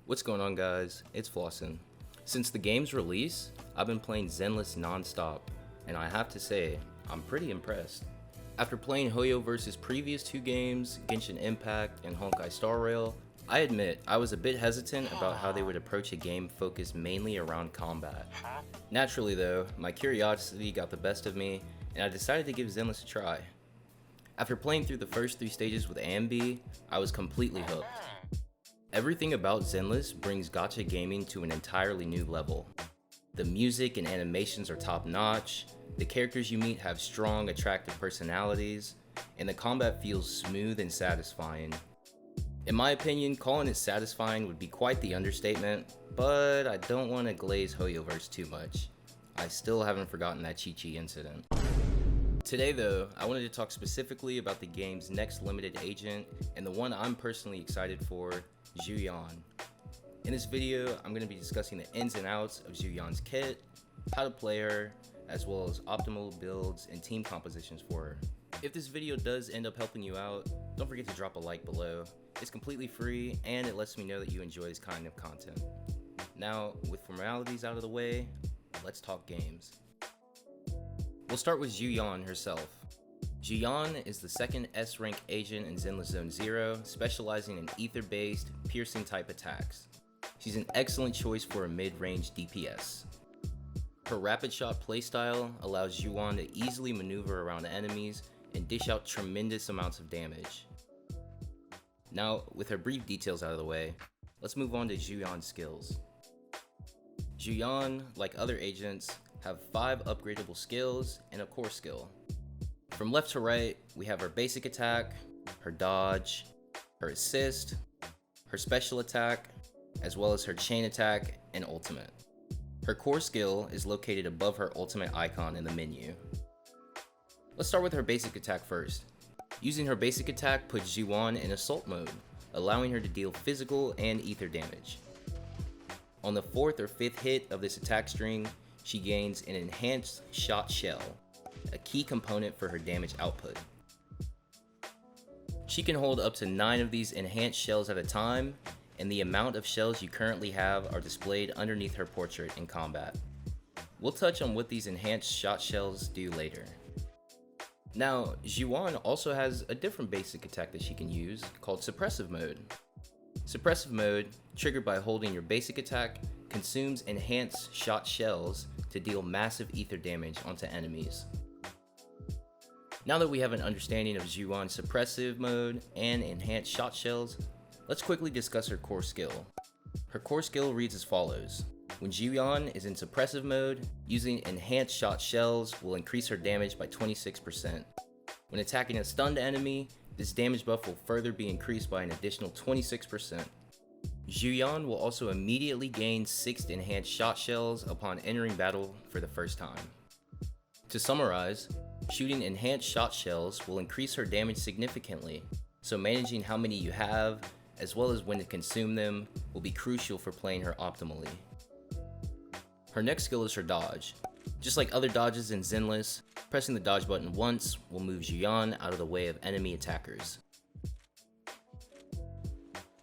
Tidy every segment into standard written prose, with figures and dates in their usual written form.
What's going on, guys? It's Flossin. Since the game's release, I've been playing Zenless non-stop, and I have to say, I'm pretty impressed. After playing POWERHOUSE's previous two games, Genshin Impact and Honkai Star Rail, I admit I was a bit hesitant about how they would approach a game focused mainly around combat. Naturally though, my curiosity got the best of me, and I decided to give Zenless a try. After playing through the first three stages with AMB, I was completely hooked. Everything about Zenless brings gacha gaming to an entirely new level. The music and animations are top notch, the characters you meet have strong, attractive personalities, and the combat feels smooth and satisfying. In my opinion, calling it satisfying would be quite the understatement, but I don't want to glaze POWERHOUSE too much. I still haven't forgotten that Chi-Chi incident. Today though, I wanted to talk specifically about the game's next limited agent, and the one I'm personally excited for, Zhu Yuan. In this video, I'm going to be discussing the ins and outs of Zhu Yuan's kit, how to play her, as well as optimal builds and team compositions for her. If this video does end up helping you out, don't forget to drop a like below. It's completely free and it lets me know that you enjoy this kind of content. Now, with formalities out of the way, let's talk games. We'll start with Zhu Yuan herself. Zhu Yuan is the second S-rank agent in Zenless Zone Zero, specializing in ether-based, piercing type attacks. She's an excellent choice for a mid-range DPS. Her rapid shot playstyle allows Zhu Yuan to easily maneuver around enemies and dish out tremendous amounts of damage. Now, with her brief details out of the way, let's move on to Zhu Yuan's skills. Zhu Yuan, like other agents, have 5 upgradable skills and a core skill. From left to right, we have her basic attack, her dodge, her assist, her special attack, as well as her chain attack and ultimate. Her core skill is located above her ultimate icon in the menu. Let's start with her basic attack first. Using her basic attack puts Zhu Yuan in assault mode, allowing her to deal physical and ether damage. On the 4th or 5th hit of this attack string, she gains an enhanced shot shell, a key component for her damage output. She can hold up to 9 of these enhanced shells at a time, and the amount of shells you currently have are displayed underneath her portrait in combat. We'll touch on what these enhanced shot shells do later. Now, Zhu Yuan also has a different basic attack that she can use called Suppressive Mode. Suppressive Mode, triggered by holding your basic attack, consumes enhanced shot shells to deal massive ether damage onto enemies. Now that we have an understanding of Zhu Yuan's Suppressive Mode and enhanced shot shells, let's quickly discuss her core skill. Her core skill reads as follows. When Zhu Yuan is in suppressive mode, using enhanced shot shells will increase her damage by 26%. When attacking a stunned enemy, this damage buff will further be increased by an additional 26%. Zhu Yuan will also immediately gain 6 enhanced shot shells upon entering battle for the first time. To summarize, shooting enhanced shot shells will increase her damage significantly, so managing how many you have, as well as when to consume them, will be crucial for playing her optimally. Her next skill is her dodge. Just like other dodges in Zenless, pressing the dodge button once will move Zhu Yuan out of the way of enemy attackers.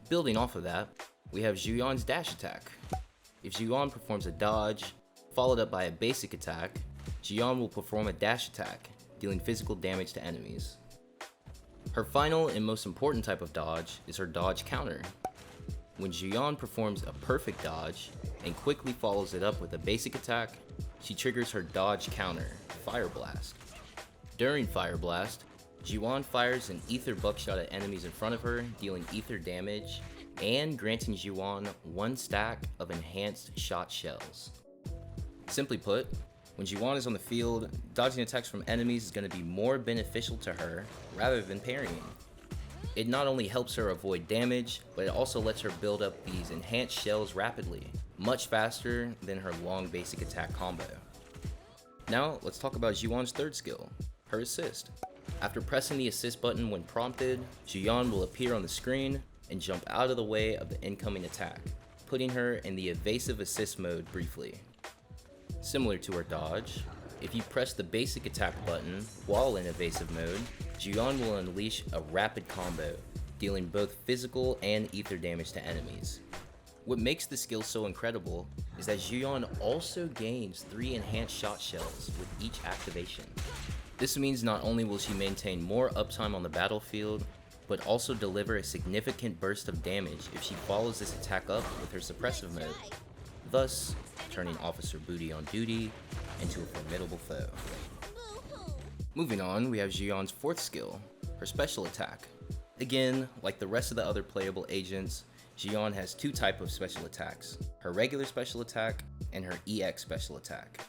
Building off of that, we have Zhu Yuan's dash attack. If Zhu Yuan performs a dodge, followed up by a basic attack, Zhu Yuan will perform a dash attack, dealing physical damage to enemies. Her final and most important type of dodge is her dodge counter. When Zhu Yuan performs a perfect dodge and quickly follows it up with a basic attack, she triggers her dodge counter, Fire Blast. During Fire Blast, Zhu Yuan fires an ether buckshot at enemies in front of her, dealing ether damage and granting Zhu Yuan 1 stack of enhanced shot shells. Simply put, when Zhu Yuan is on the field, dodging attacks from enemies is going to be more beneficial to her rather than parrying. It not only helps her avoid damage, but it also lets her build up these enhanced shells rapidly, much faster than her long basic attack combo. Now, let's talk about Zhu Yuan's third skill, her assist. After pressing the assist button when prompted, Zhu Yuan will appear on the screen and jump out of the way of the incoming attack, putting her in the evasive assist mode briefly. Similar to her dodge, if you press the basic attack button while in evasive mode, Zhu Yuan will unleash a rapid combo, dealing both physical and ether damage to enemies. What makes the skill so incredible is that Zhu Yuan also gains 3 enhanced shot shells with each activation. This means not only will she maintain more uptime on the battlefield, but also deliver a significant burst of damage if she follows this attack up with her suppressive mode, thus turning Officer Booty on duty into a formidable foe. Moving on, we have Zhu Yuan's 4th skill, her special attack. Again, like the rest of the other playable agents, Zhu Yuan has 2 types of special attacks, her regular special attack and her EX special attack.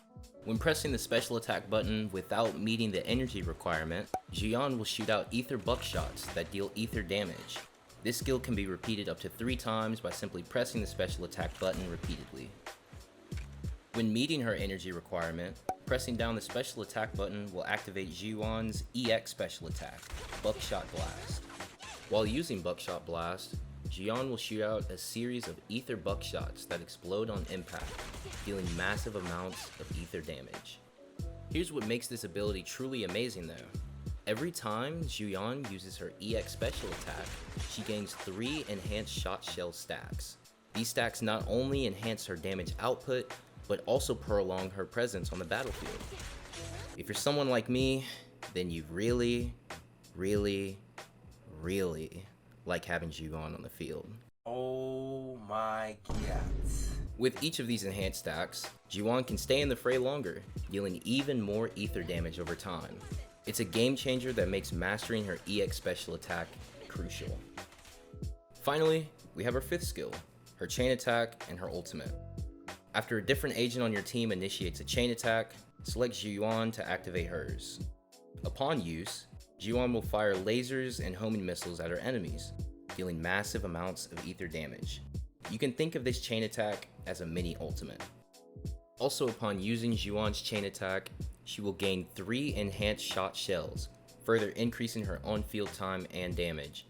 When pressing the special attack button without meeting the energy requirement, Zhu Yuan will shoot out ether buckshots that deal ether damage. This skill can be repeated up to 3 times by simply pressing the special attack button repeatedly. When meeting her energy requirement, pressing down the special attack button will activate Zhu Yuan's EX special attack, Buckshot Blast. While using Buckshot Blast, Zhu Yuan will shoot out a series of ether buckshots that explode on impact, dealing massive amounts of ether damage. Here's what makes this ability truly amazing though. Every time Zhu Yuan uses her EX special attack, she gains 3 enhanced shot shell stacks. These stacks not only enhance her damage output, but also prolong her presence on the battlefield. If you're someone like me, then you really like having Zhu Yuan on the field. Oh my god. With each of these enhanced stacks, Zhu Yuan can stay in the fray longer, dealing even more ether damage over time. It's a game changer that makes mastering her EX special attack crucial. Finally, we have her 5th skill, her chain attack and her ultimate. After a different agent on your team initiates a chain attack, select Zhu Yuan to activate hers. Upon use, Zhu Yuan will fire lasers and homing missiles at her enemies, dealing massive amounts of ether damage. You can think of this chain attack as a mini ultimate. Also, upon using Zhu Yuan's chain attack, she will gain 3 enhanced shot shells, further increasing her on-field time and damage.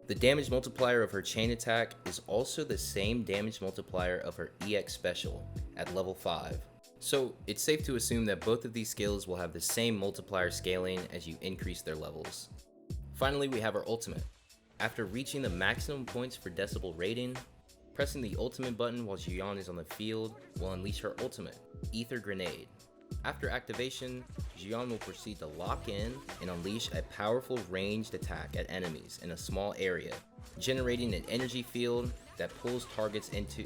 The damage multiplier of her chain attack is also the same damage multiplier of her EX special at level 5. So it's safe to assume that both of these skills will have the same multiplier scaling as you increase their levels. Finally, we have our ultimate. After reaching the maximum points for decibel rating, pressing the ultimate button while Zhu Yuan is on the field will unleash her ultimate, Ether Grenade. After activation, Zhu Yuan will proceed to lock in and unleash a powerful ranged attack at enemies in a small area, generating an energy field that pulls targets into...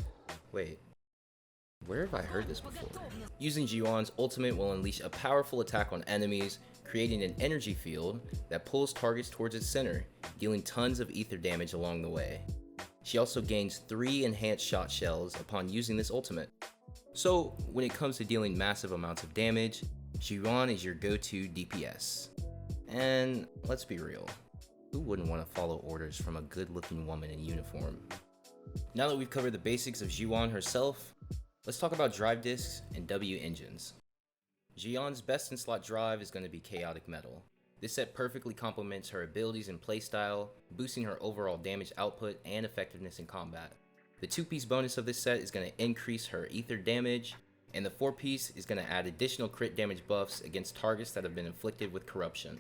Wait, where have I heard this before? Using Zhu Yuan's ultimate will unleash a powerful attack on enemies, creating an energy field that pulls targets towards its center, dealing tons of ether damage along the way. She also gains 3 enhanced shot shells upon using this ultimate. So when it comes to dealing massive amounts of damage, Zhu Yuan is your go-to DPS. And let's be real, who wouldn't want to follow orders from a good-looking woman in uniform? Now that we've covered the basics of Zhu Yuan herself, let's talk about drive discs and W engines. Zhu Yuan's best in slot drive is going to be Chaotic Metal. This set perfectly complements her abilities and playstyle, boosting her overall damage output and effectiveness in combat. The 2-piece bonus of this set is going to increase her ether damage, and the 4-piece is going to add additional crit damage buffs against targets that have been inflicted with corruption.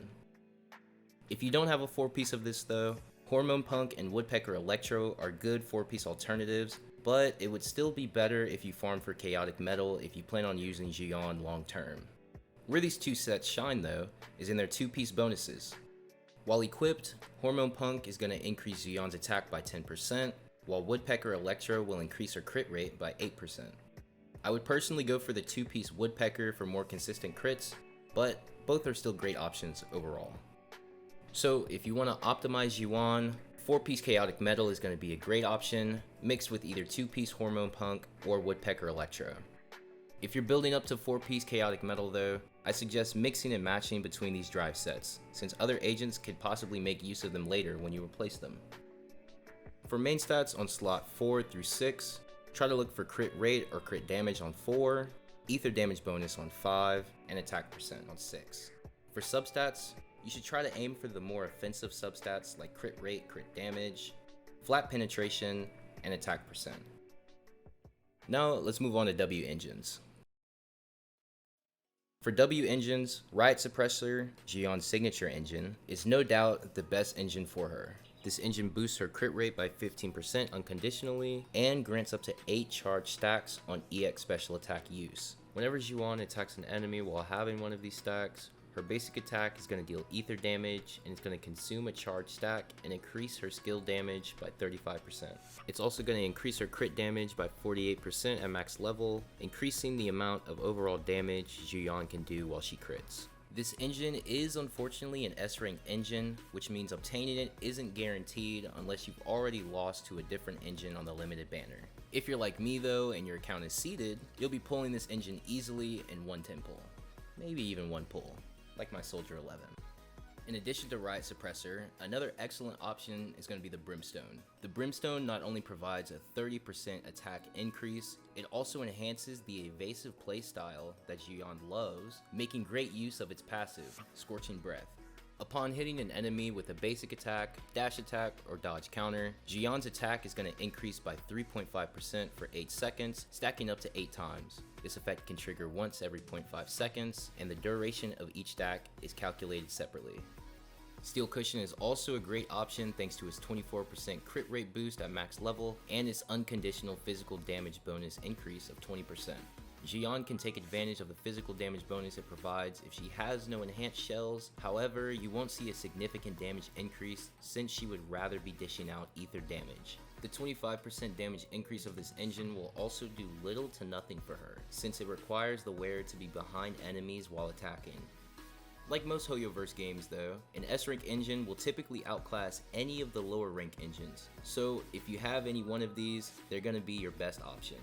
If you don't have a 4-piece of this though, Hormone Punk and Woodpecker Electro are good 4-piece alternatives, but it would still be better if you farm for Chaotic Metal if you plan on using Zhu Yuan long term. Where these 2 sets shine though, is in their 2-piece bonuses. While equipped, Hormone Punk is going to increase Zhu Yuan's attack by 10%, while Woodpecker Electro will increase her crit rate by 8%. I would personally go for the 2-piece Woodpecker for more consistent crits, but both are still great options overall. So if you want to optimize Zhu Yuan, 4-piece Chaotic Metal is going to be a great option, mixed with either 2-piece Hormone Punk or Woodpecker Electro. If you're building up to 4-piece Chaotic Metal though, I suggest mixing and matching between these drive sets, since other agents could possibly make use of them later when you replace them. For main stats on slot 4 through 6, try to look for crit rate or crit damage on 4, ether damage bonus on 5, and attack percent on 6. For substats, you should try to aim for the more offensive substats like crit rate, crit damage, flat penetration, and attack percent. Now let's move on to W engines. For W engines, Riot Suppressor, Zhu Yuan's signature engine, is no doubt the best engine for her. This engine boosts her crit rate by 15% unconditionally and grants up to 8 charge stacks on EX special attack use. Whenever Zhu Yuan attacks an enemy while having one of these stacks, her basic attack is going to deal ether damage and it's going to consume a charge stack and increase her skill damage by 35%. It's also going to increase her crit damage by 48% at max level, increasing the amount of overall damage Zhu Yuan can do while she crits. This engine is unfortunately an S rank engine, which means obtaining it isn't guaranteed unless you've already lost to a different engine on the limited banner. If you're like me though and your account is seeded, you'll be pulling this engine easily in 110 pull, maybe even 1 pull, like my Soldier 11. In addition to Riot Suppressor, another excellent option is going to be the Brimstone. The Brimstone not only provides a 30% attack increase, it also enhances the evasive playstyle that Zhu Yuan loves, making great use of its passive, Scorching Breath. Upon hitting an enemy with a basic attack, dash attack, or dodge counter, Zhu Yuan's attack is going to increase by 3.5% for 8 seconds, stacking up to 8 times. This effect can trigger once every 0.5 seconds, and the duration of each stack is calculated separately. Steel Cushion is also a great option thanks to its 24% crit rate boost at max level and its unconditional physical damage bonus increase of 20%. Zhu Yuan can take advantage of the physical damage bonus it provides if she has no enhanced shells, however, you won't see a significant damage increase since she would rather be dishing out ether damage. The 25% damage increase of this engine will also do little to nothing for her, since it requires the wearer to be behind enemies while attacking. Like most Hoyoverse games though, an S-rank engine will typically outclass any of the lower rank engines, so if you have any one of these, they're going to be your best option.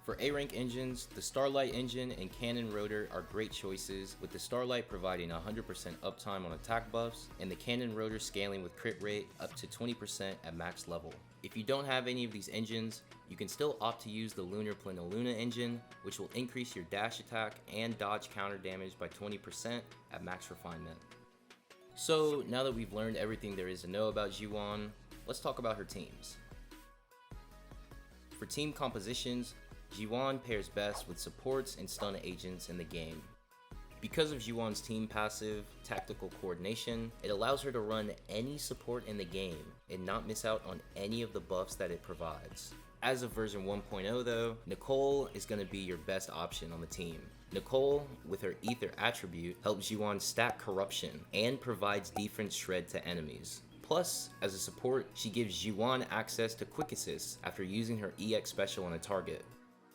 For A-rank engines, the Starlight engine and Cannon Rotor are great choices, with the Starlight providing 100% uptime on attack buffs, and the Cannon Rotor scaling with crit rate up to 20% at max level. If you don't have any of these engines, you can still opt to use the Lunar Pleniluna engine, which will increase your dash attack and dodge counter damage by 20% at max refinement. So now that we've learned everything there is to know about Zhu Yuan, let's talk about her teams. For team compositions, Zhu Yuan pairs best with supports and stun agents in the game. Because of Zhu Yuan's team passive, Tactical Coordination, it allows her to run any support in the game and not miss out on any of the buffs that it provides. As of version 1.0 though, Nicole is going to be your best option on the team. Nicole, with her Ether attribute, helps Zhu Yuan stack Corruption and provides defense shred to enemies. Plus, as a support, she gives Zhu Yuan access to Quick Assist after using her EX special on a target.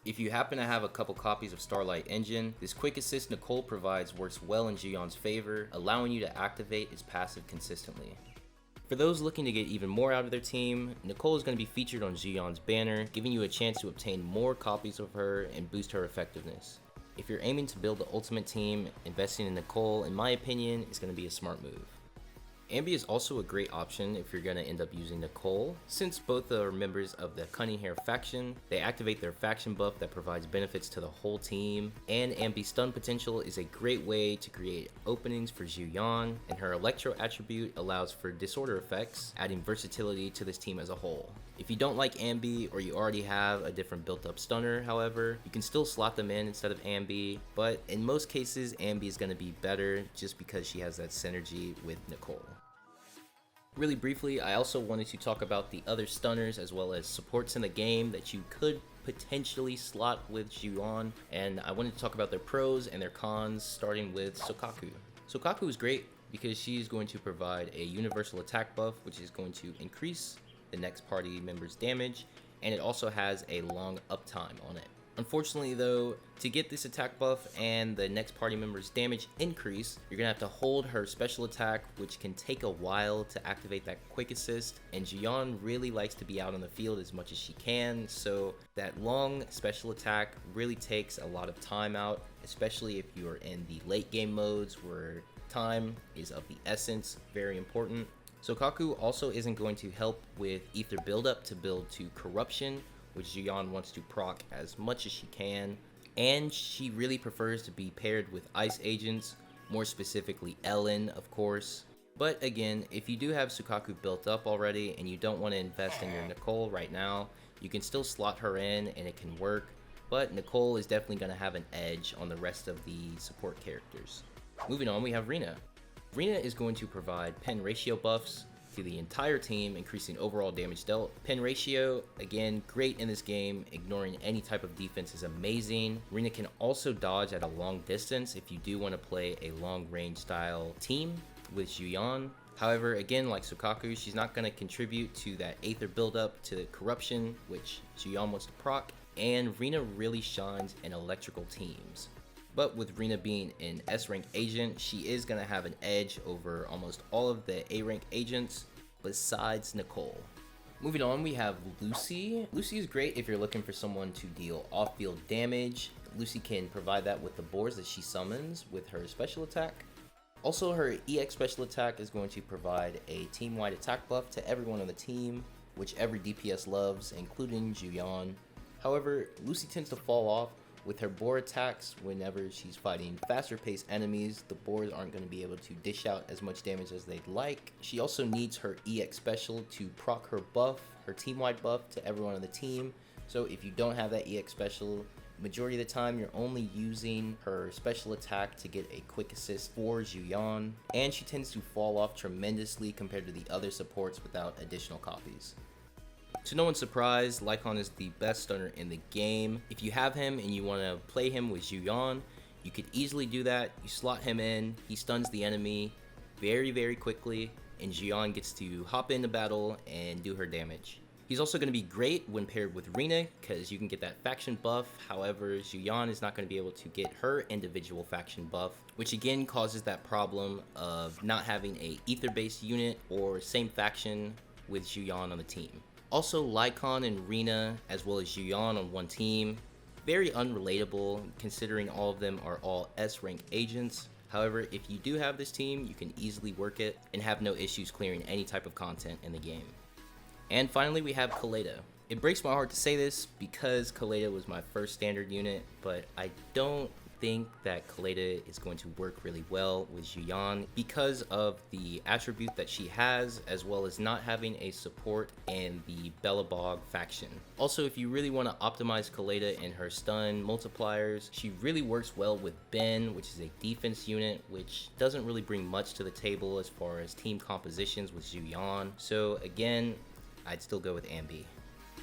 If you happen to have a couple copies of Starlight Engine, this Quick Assist Nicole provides works well in Zhu Yuan's favor, allowing you to activate his passive consistently. For those looking to get even more out of their team, Nicole is going to be featured on Zhu Yuan's banner, giving you a chance to obtain more copies of her and boost her effectiveness. If you're aiming to build the ultimate team, investing in Nicole, in my opinion, is going to be a smart move. Ambi is also a great option if you're going to end up using Nicole, since both are members of the Cunning Hair faction. They activate their faction buff that provides benefits to the whole team, and Ambi's stun potential is a great way to create openings for Zhu Yuan, and her Electro attribute allows for disorder effects, adding versatility to this team as a whole. If you don't like Ambi or you already have a different built-up stunner, however, you can still slot them in instead of Ambi, but in most cases Ambi is going to be better just because she has that synergy with Nicole. Really briefly, I also wanted to talk about the other stunners as well as supports in the game that you could potentially slot with Zhu Yuan, and I wanted to talk about their pros and their cons, starting with Sokaku. Sokaku is great because she's going to provide a universal attack buff, which is going to increase the next party member's damage, and it also has a long uptime on it. Unfortunately though, to get this attack buff and the next party member's damage increase, you're gonna have to hold her special attack, which can take a while to activate that quick assist, and Zhu Yuan really likes to be out on the field as much as she can, so that long special attack really takes a lot of time out, especially if you are in the late game modes where time is of the essence, very important. Sokaku also isn't going to help with ether buildup to build to Corruption, which Zhu Yuan wants to proc as much as she can, and she really prefers to be paired with ice agents, more specifically Ellen, of course. But again, if you do have Sokaku built up already and you don't want to invest in your Nicole right now, you can still slot her in and it can work, but Nicole is definitely going to have an edge on the rest of the support characters. Moving on, we have Rina. Rina is going to provide pen ratio buffs, to the entire team, increasing overall damage dealt. Pen ratio, again, great in this game. Ignoring any type of defense is amazing. Rina can also dodge at a long distance if you do want to play a long range style team with Zhu Yuan. However, again, like Sukaku, she's not going to contribute to that Aether buildup to corruption, which Zhu Yuan wants to proc, and Rina really shines in electrical teams. But with Rina being an S-rank agent, she is going to have an edge over almost all of the A-rank agents, besides Nicole. Moving on, we have Lucy. Lucy is great if you're looking for someone to deal off-field damage. Lucy can provide that with the boards that she summons with her special attack. Also, her EX special attack is going to provide a team-wide attack buff to everyone on the team, which every DPS loves, including Zhu Yuan. However, Lucy tends to fall off with her board attacks whenever she's fighting faster paced enemies. The boards aren't going to be able to dish out as much damage as they'd like. She also needs her EX special to proc her buff, her team-wide buff to everyone on the team. So if you don't have that EX special, majority of the time you're only using her special attack to get a quick assist for Zhu Yuan, and she tends to fall off tremendously compared to the other supports without additional copies. To no one's surprise, Lycon is the best stunner in the game. If you have him and you want to play him with Zhu Yuan, you could easily do that. You slot him in, he stuns the enemy very quickly, and Zhu Yuan gets to hop into battle and do her damage. He's also going to be great when paired with Rina, because you can get that faction buff. However, Zhu Yuan is not going to be able to get her individual faction buff, which again causes that problem of not having a ether-based unit or same faction with Zhu Yuan on the team. Also, Lycon and Rina, as well as Zhu Yuan on one team, very unrelatable considering all of them are all S-rank agents. However, if you do have this team, you can easily work it and have no issues clearing any type of content in the game. And finally, we have Kaleda. It breaks my heart to say this because Kaleda was my first standard unit, but I don't think that Kaleda is going to work really well with Zhu Yuan because of the attribute that she has, as well as not having a support in the Belobog faction. Also, if you really want to optimize Kaleda and her stun multipliers, she really works well with Ben, which is a defense unit, which doesn't really bring much to the table as far as team compositions with Zhu Yuan. So again, I'd still go with Ambi.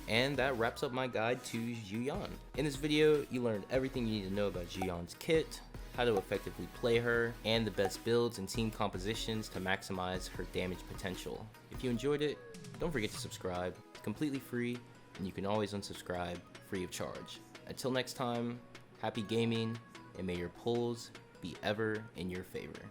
And that wraps up my guide to Zhu Yuan. In this video, you learned everything you need to know about Zhu Yuan's kit, how to effectively play her, and the best builds and team compositions to maximize her damage potential. If you enjoyed it, don't forget to subscribe. It's completely free, and you can always unsubscribe free of charge. Until next time, happy gaming, and may your pulls be ever in your favor.